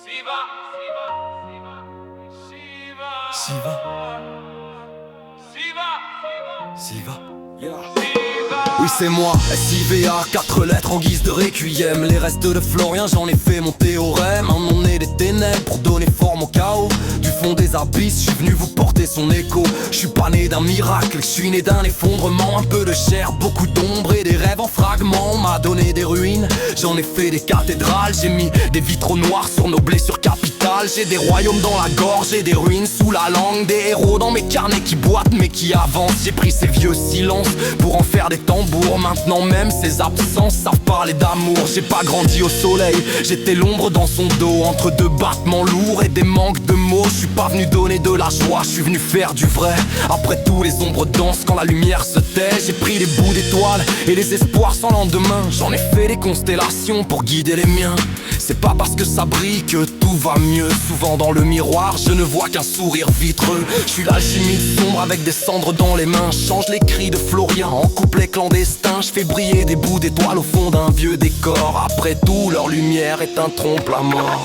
Siva, Siva. Oui c'est moi, SIVA, 4 lettres en guise de requiem. Les restes de Florian, j'en ai fait mon théorème. Un nom né des ténèbres pour donner forme au chaos. Du fond des abysses, je suis venu vous porter son écho. Je suis pas né d'un miracle, je suis né d'un effondrement. Un peu de chair, beaucoup d'ombre et des rêves en fragments. On m'a donné des ruines, j'en ai fait des cathédrales. J'ai mis des vitraux noirs sur nos blessures capitales. J'ai des royaumes dans la gorge et des ruines sous la langue. Des héros dans mes carnets qui boitent mais qui avancent. J'ai pris ces vieux silences pour en faire des tambours. Maintenant même ces absences savent parler d'amour. J'ai pas grandi au soleil, j'étais l'ombre dans son dos. Entre deux battements lourds et des manques de mots. Je suis pas venu donner de la joie, je suis venu faire du vrai. Après tout les ombres dansent quand la lumière se tait. J'ai pris des bouts d'étoiles et les espoirs sans lendemain. J'en ai fait des constellations pour guider les miens. C'est pas parce que ça brille que tout va mieux. Souvent dans le miroir je ne vois qu'un sourire vitreux. Je suis l'alchimiste sombre avec des cendres dans les mains. Change les cris de Florian en couplet clandestin. Je fais briller des bouts d'étoiles au fond d'un vieux décor. Après tout leur lumière est un trompe-la-mort.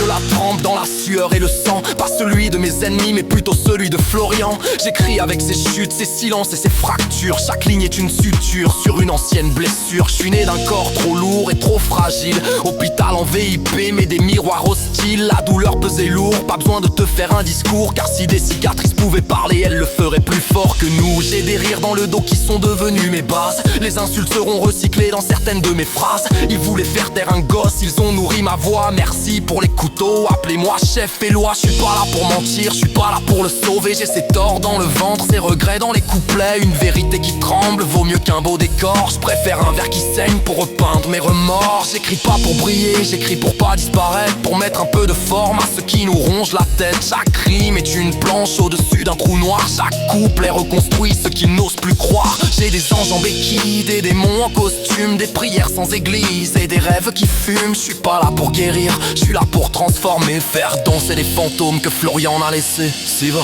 Je la trempe dans la sueur et le sang. Pas celui de mes ennemis mais plutôt celui de Florian. J'écris avec ses chutes, ses silences et ses fractures. Chaque ligne est une suture sur une ancienne blessure. Je suis né d'un corps trop lourd et trop fragile. Hôpital en VIP mais des miroirs hostiles. La douleur pesait lourd, pas besoin de te faire un discours. Car si des cicatrices pouvaient parler, elles le feraient plus fort que nous. J'ai des rires dans le dos qui sont devenus mes bases. Les insultes seront recyclées dans certaines de mes phrases. Ils voulaient faire taire un gosse, ils ont nourri ma voix. Merci pour les couteaux, appelez-moi chef Éloi. Je suis pas là pour mentir, je suis pas là pour le sauver. J'ai ses torts dans le ventre, ses regrets dans les couplets. Une vérité qui tremble vaut mieux qu'un beau décor. Je préfère un verre qui saigne pour repeindre mes remords. J'écris pas pour briller, j'écris pour pas disparaître. Pour mettre un peu de forme à ceux qui nous rongent la tête. Chaque rime est une planche au-dessus d'un trou noir. Chaque couplet reconstruit ce qu'ils n'osent plus croire. J'ai des anges en béquille, des démons en costume, des prières sans église et des rêves qui fument. Je suis pas là pour guérir, je suis là pour transformer, faire danser les fantômes que Florian a laissés. Siva.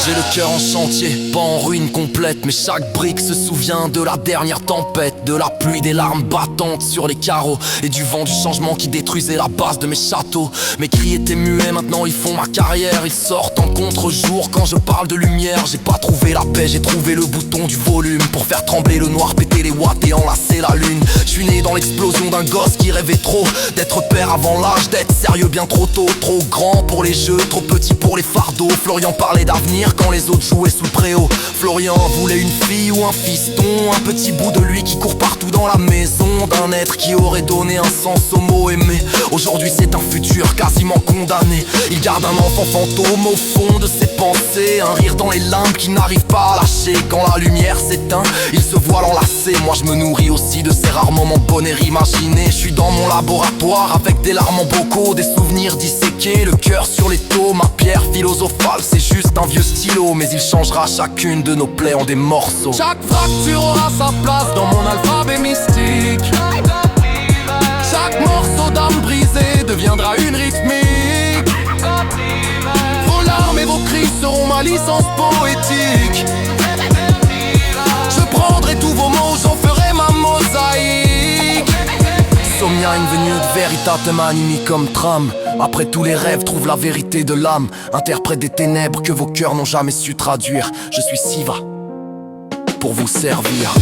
J'ai le cœur en chantier, pas en ruine complète. Mais chaque brique se souvient de la dernière tempête. De la pluie, des larmes battantes sur les carreaux. Et du vent du changement qui détruisait la base de mes châteaux. Mes cris étaient muets, maintenant ils font ma carrière. Ils sortent en contre-jour quand je parle de lumière. J'ai pas trouvé la paix, j'ai trouvé le bouton du volume. Pour faire trembler le noir, péter les watts et enlacer la lune. Je suis né dans l'explosion d'un gosse qui rêvait trop d'être père avant l'âge, d'être sérieux bien trop tôt. Trop grand pour les jeux, trop petit pour les fardeaux. Florian parlait d'avenir quand les autres jouaient sous le préau. Florian voulait une fille ou un fiston. Un petit bout de lui qui court partout dans la maison. D'un être qui aurait donné un sens au mot aimer. Aujourd'hui c'est un futur quasiment condamné. Il garde un enfant fantôme au fond de ses pensées. Un rire dans les limbes qui n'arrive pas à lâcher. Quand la lumière s'éteint, il se voit l'enlacer. Moi je me nourris aussi de ces rares moments de bonheur imaginés. Je suis dans mon laboratoire avec des larmes en bocaux. Des souvenirs disséqués, le cœur sur les taux. Ma pierre philosophale c'est juste un vieux stylo. Mais il changera chacune de nos plaies en des morceaux. Chaque fracture aura sa place dans mon alphabet mystique. Chaque morceau d'âme brisée deviendra une rythmique. Vos larmes et vos cris seront ma licence poétique. Je prendrai tous vos mots, j'en ferai ma mosaïque. Somnia inveniet veritatem animi comme trame. Après tous les rêves, trouve la vérité de l'âme. Interprète des ténèbres que vos cœurs n'ont jamais su traduire. Je suis Siva pour vous servir.